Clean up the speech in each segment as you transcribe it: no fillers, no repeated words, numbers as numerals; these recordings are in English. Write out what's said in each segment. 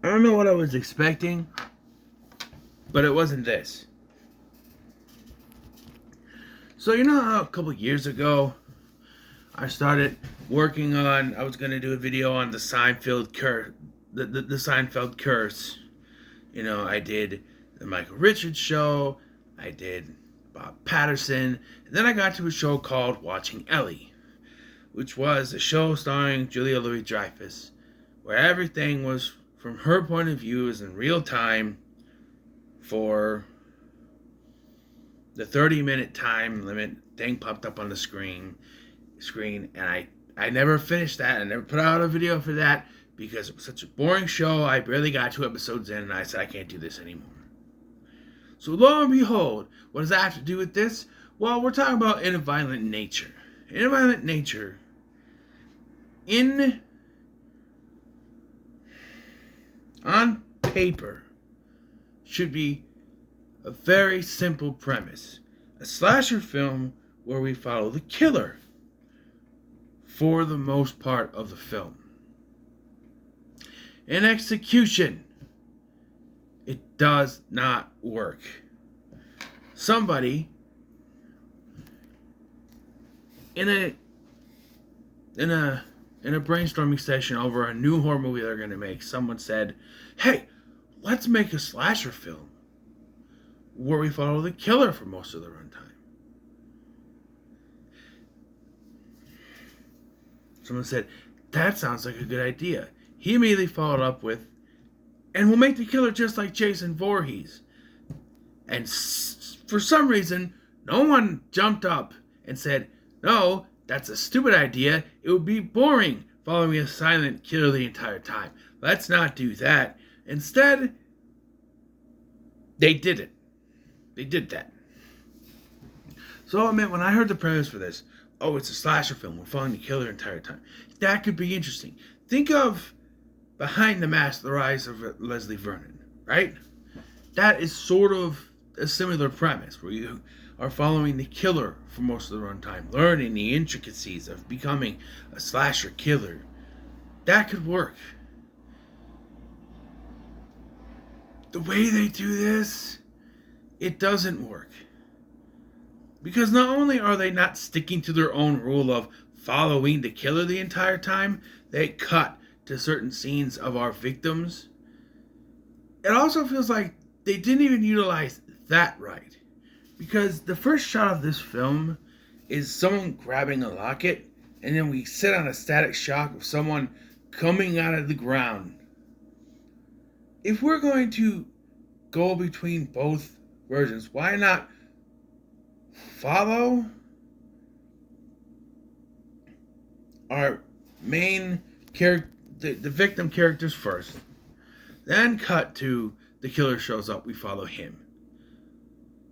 don't know what I was expecting, but it wasn't this. So you know how a couple years ago I started working on, I was going to do a video on the Seinfeld curse, the Seinfeld curse. You know, I did the Michael Richards show, I did Bob Patterson, and then I got to a show called Watching Ellie, which was a show starring Julia Louis-Dreyfus, where everything was from her point of view, is in real time for the 30-minute time limit thing popped up on the screen, and I never finished that. I never put out a video for that because it was such a boring show. I barely got 2 episodes in, and I said I can't do this anymore. So lo and behold, what does that have to do with this? Well, we're talking about In a Violent Nature. In a Violent Nature, on paper, should be a very simple premise. A slasher film where we follow the killer for the most part of the film. In execution, it does not work. Somebody in a brainstorming session over a new horror movie they're going to make, someone said, "Hey, let's make a slasher film where we follow the killer for most of the runtime." Someone said, "That sounds like a good idea." He immediately followed up with, "And we'll make the killer just like Jason Voorhees." And for some reason, no one jumped up and said, "No, that's a stupid idea. It would be boring following a silent killer the entire time. Let's not do that." Instead, they did it. They did that. So I meant when I heard the premise for this, oh, it's a slasher film, we're following the killer the entire time, that could be interesting. Think of Behind the Mask, The Rise of Leslie Vernon, right? That is sort of a similar premise, where you are following the killer for most of the runtime, learning the intricacies of becoming a slasher killer. That could work. The way they do this, it doesn't work. Because not only are they not sticking to their own rule of following the killer the entire time, they cut to certain scenes of our victims. It also feels like they didn't even utilize that right. Because the first shot of this film is someone grabbing a locket, and then we sit on a static shot of someone coming out of the ground. If we're going to go between both versions, why not follow our main character, the victim characters first, then cut to the killer shows up, we follow him.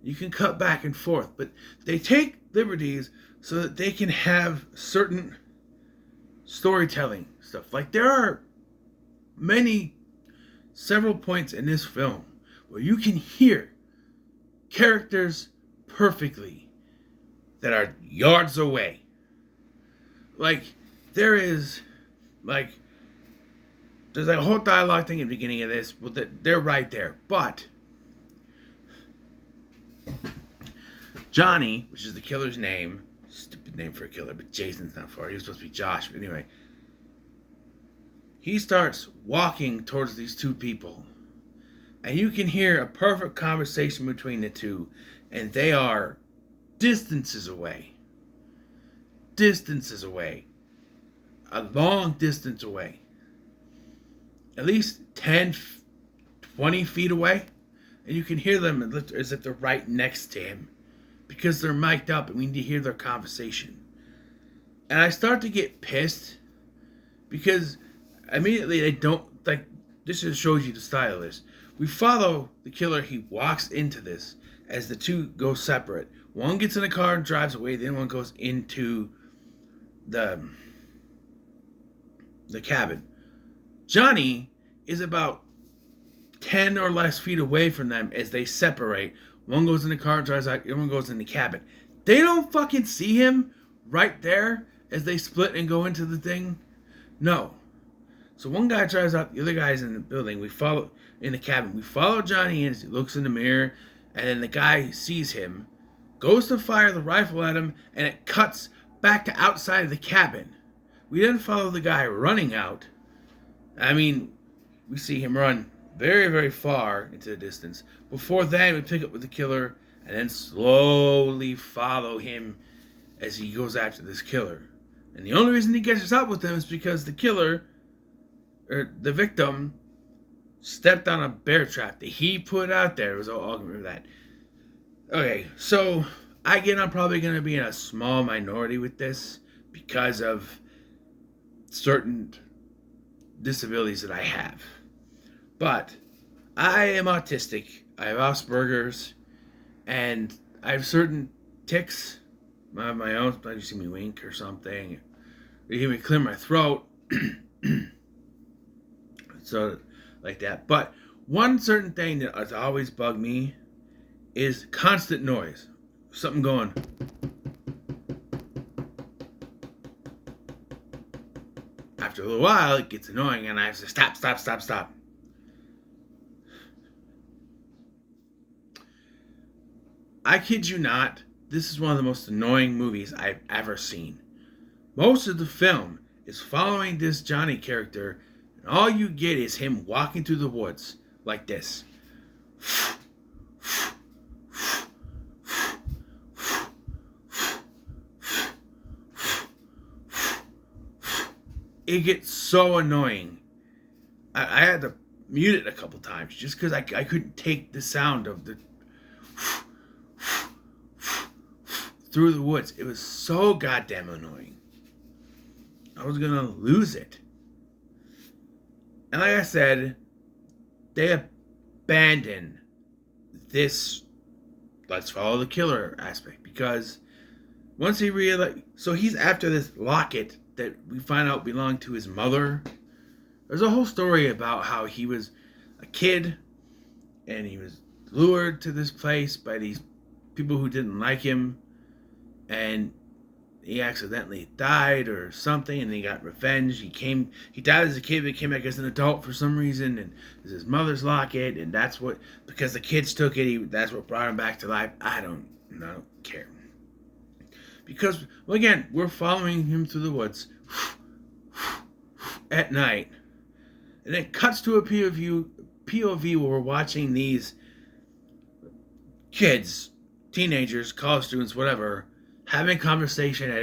You can cut back and forth, but they take liberties so that they can have certain storytelling stuff. Like there are several points in this film where you can hear characters perfectly that are yards away. Like there's a whole dialogue thing at the beginning of this. Well, they're right there. But Johnny, which is the killer's name, stupid name for a killer, but Jason's not for it. He was supposed to be Josh. But anyway, he starts walking towards these two people. And you can hear a perfect conversation between the two. And they are distances away. Distances away. A long distance away. At least 10, 20 feet away. And you can hear them as if they're right next to him. Because they're mic'd up and we need to hear their conversation. And I start to get pissed. Because immediately they don't, like, this just shows you the style of this. We follow the killer. He walks into this as the two go separate. One gets in a car and drives away. The other one goes into the cabin. Johnny is about 10 or less feet away from them as they separate. One goes in the car and drives out. The other one goes in the cabin. They don't fucking see him right there as they split and go into the thing. No. So one guy drives out, the other guy's in the building. We follow in the cabin. We follow Johnny in. He looks in the mirror, and then the guy sees him, goes to fire the rifle at him, and it cuts back to outside of the cabin. We then follow the guy running out. I mean, we see him run very, very far into the distance. Before then, we pick up with the killer and then slowly follow him as he goes after this killer. And the only reason he catches up with him is because the killer, or the victim, stepped on a bear trap that he put out there. It was all remember that. Okay, so again, I'm probably going to be in a small minority with this because of certain disabilities that I have. But I am autistic. I have Asperger's, and I have certain tics. I have my own. You see me wink or something. You hear me clear my throat. So, like that. But one certain thing that has always bugged me is constant noise. Something going. After a little while, it gets annoying, and I have to stop. I kid you not, this is one of the most annoying movies I've ever seen. Most of the film is following this Johnny character, and all you get is him walking through the woods like this. It gets so annoying. I had to mute it a couple times just because I couldn't take the sound of the through the woods. It was so goddamn annoying. I was gonna lose it. And like I said, they abandon this let's follow the killer aspect because once he realized, so he's after this locket that we find out belonged to his mother. There's a whole story about how he was a kid and he was lured to this place by these people who didn't like him, and he accidentally died or something, and he got revenge. He died as a kid, but came back as an adult for some reason, and it was his mother's locket, and that's what, because the kids took it, that's what brought him back to life. I don't care. Because, well, again, we're following him through the woods at night, and it cuts to a POV where we're watching these kids, teenagers, college students, whatever, having a conversation at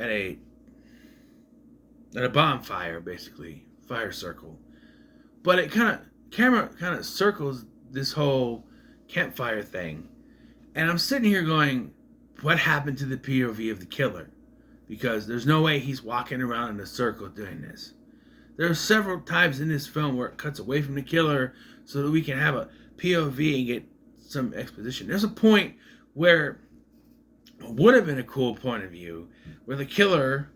a bonfire, basically, fire circle. But it camera kind of circles this whole campfire thing, and I'm sitting here going, what happened to the POV of the killer? Because there's no way he's walking around in a circle doing this. There are several times in this film where it cuts away from the killer so that we can have a POV and get some exposition. There's a point where it would have been a cool point of view where the killer,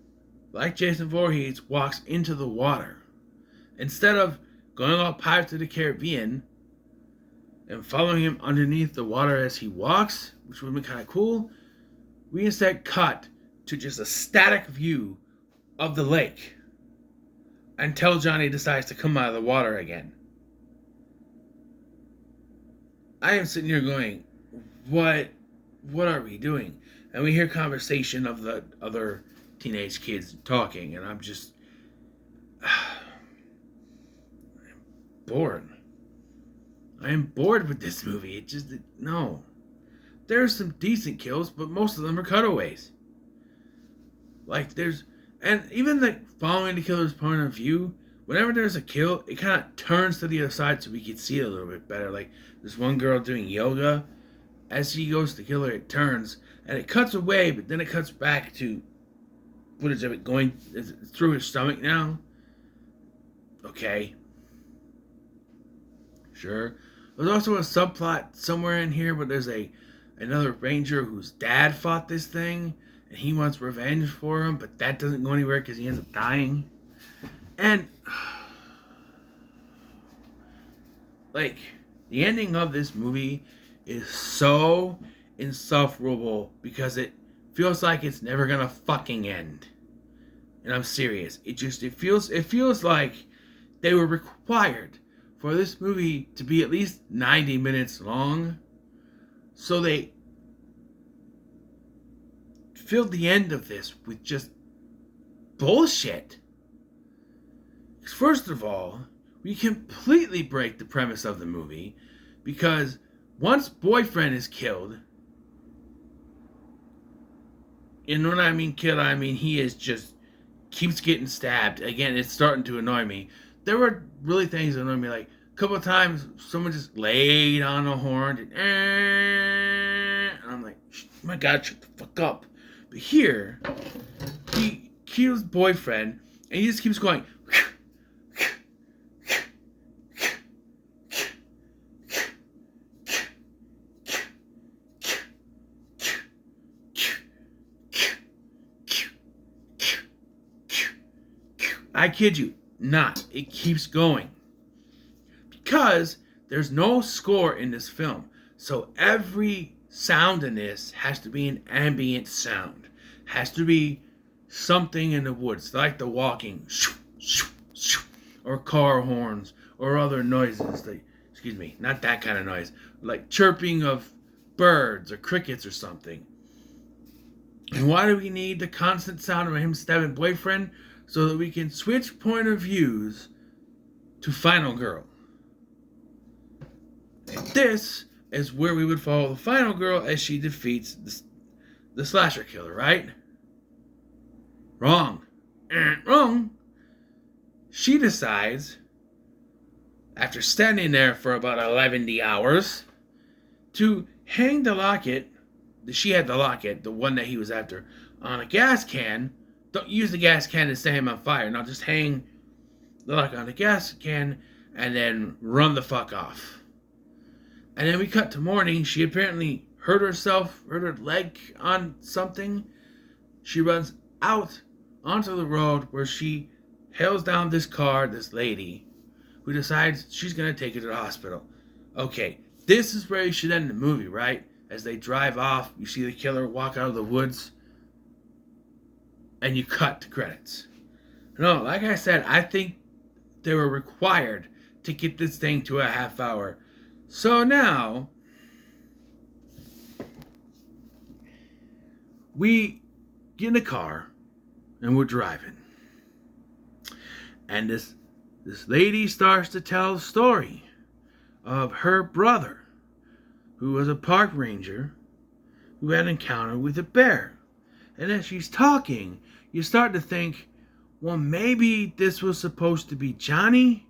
like Jason Voorhees, walks into the water. Instead of going all Pirates of the Caribbean and following him underneath the water as he walks, which would have been kind of cool, we instead cut to just a static view of the lake until Johnny decides to come out of the water again. I am sitting here going, what are we doing? And we hear conversation of the other teenage kids talking, and I'm just I'm bored. I am bored with this movie. No. There's some decent kills, but most of them are cutaways. And even following the killer's point of view, whenever there's a kill, it kind of turns to the other side so we can see it a little bit better. Like, there's one girl doing yoga. As she goes to kill her, it turns, and it cuts away, but then it cuts back to footage of it going through his stomach now. Okay. Sure. There's also a subplot somewhere in here, but there's another ranger whose dad fought this thing, and he wants revenge for him, but that doesn't go anywhere because he ends up dying. And, like, the ending of this movie is so insufferable because it feels like it's never gonna fucking end. And I'm serious. It feels like they were required for this movie to be at least 90 minutes long. So they filled the end of this with just bullshit. First of all, we completely break the premise of the movie because once boyfriend is killed, and when I mean killed, I mean he is just keeps getting stabbed. Again, it's starting to annoy me. There were really things that annoyed me, like a couple of times someone just laid on a horn and I'm like, my God, shut the fuck up. But here, he kills boyfriend and he just keeps going. I kid you not, it keeps going. Because there's no score in this film. So every sound in this has to be an ambient sound. Has to be something in the woods, like the walking, or car horns, or other noises. Like, excuse me, not that kind of noise. Like chirping of birds or crickets or something. And why do we need the constant sound of him stabbing boyfriend? So that we can switch point of views to Final Girl. And this is where we would follow the Final Girl as she defeats the slasher killer, right? Wrong. Wrong. She decides, after standing there for about 11 hours, to hang the locket. She had the locket, the one that he was after, on a gas can. Don't use the gas can to set him on fire. Now just hang the locket on the gas can and then run the fuck off. And then we cut to morning. She apparently hurt herself, hurt her leg on something. She runs out onto the road where she hails down this car, this lady, who decides she's going to take her to the hospital. Okay, this is where you should end the movie, right? As they drive off, you see the killer walk out of the woods. And you cut to credits. No, like I said, I think they were required to get this thing to a half hour. So now, we get in a car and we're driving. And this lady starts to tell the story of her brother, who was a park ranger, who had an encounter with a bear. And as she's talking, you start to think, well, maybe this was supposed to be Johnny.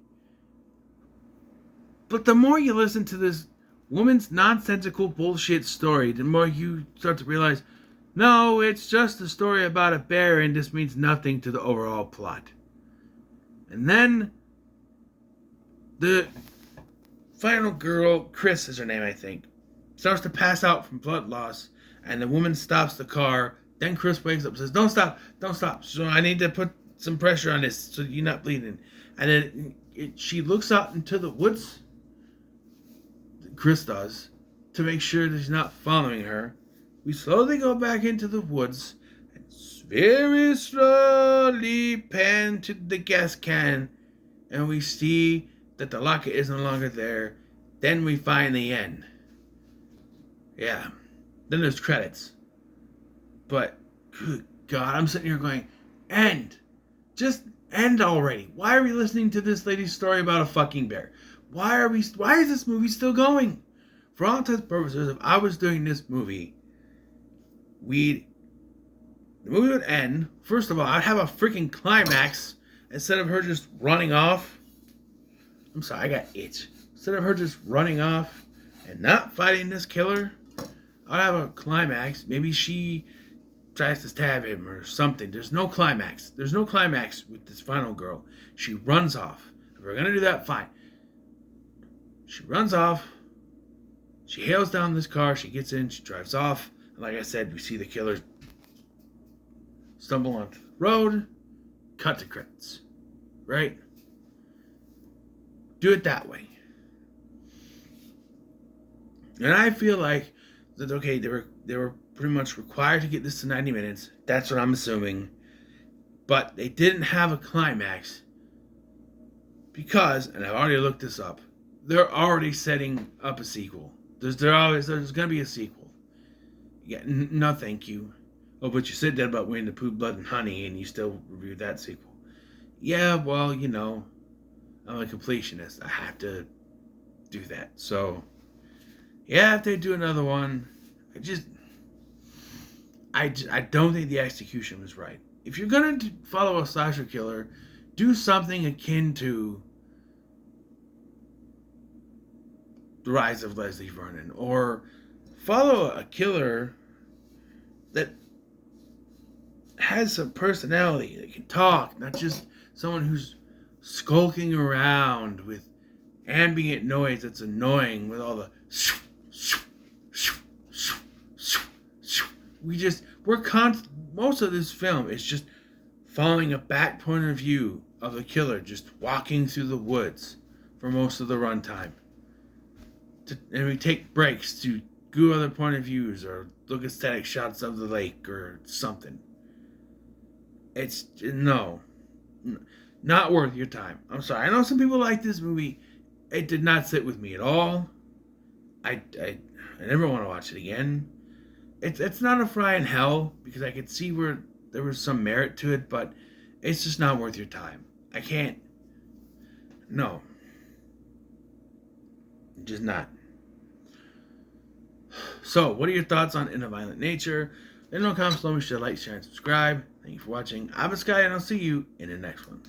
But the more you listen to this woman's nonsensical bullshit story, the more you start to realize, no, it's just a story about a bear and this means nothing to the overall plot. And then the final girl, Chris is her name, I think, starts to pass out from blood loss, and the woman stops the car. Then Chris wakes up and says, don't stop. So I need to put some pressure on this so you're not bleeding. And then she looks out into the woods, Chris does, to make sure that she's not following her. We slowly go back into the woods and very slowly pan to the gas can, and we see that the locket is no longer there. Then we find the end. Yeah. Then there's credits. But, good God, I'm sitting here going, end. Just end already. Why are we listening to this lady's story about a fucking bear? Why is this movie still going? For all intents and purposes, if I was doing this movie, the movie would end. First of all, I'd have a freaking climax instead of her just running off. I'm sorry, I got itch. Instead of her just running off and not fighting this killer, I'd have a climax. Maybe she tries to stab him or something. There's no climax. There's no climax with this final girl. She runs off. If we're going to do that, fine. She runs off. She hails down this car. She gets in. She drives off. And like I said, we see the killer stumble onto the road. Cut to credits. Right? Do it that way. And I feel like that, okay, they were pretty much required to get this to 90 minutes. That's what I'm assuming. But they didn't have a climax because, and I've already looked this up, they're already setting up a sequel. There's going to be a sequel. Yeah, no thank you. Oh, but you said that about Winnie the Pooh, Blood and Honey, and you still reviewed that sequel. Yeah, well, you know, I'm a completionist. I have to do that. So, yeah, if they do another one, I don't think the execution was right. If you're going to follow a slasher killer, do something akin to The Rise of Leslie Vernon, or follow a killer that has some personality, that can talk, not just someone who's skulking around with ambient noise that's annoying with all the most of this film is just following a back point of view of the killer just walking through the woods for most of the runtime. And we take breaks to do other point of views or look at static shots of the lake or something. It's not worth your time. I'm sorry. I know some people like this movie. It did not sit with me at all. I never want to watch it again. It's not a fry in hell because I could see where there was some merit to it, but it's just not worth your time. I can't. No. Just not. So, what are your thoughts on In a Violent Nature? Let me know in the comments below. Make sure to like, share, and subscribe. Thank you for watching. I'm Sky, and I'll see you in the next one.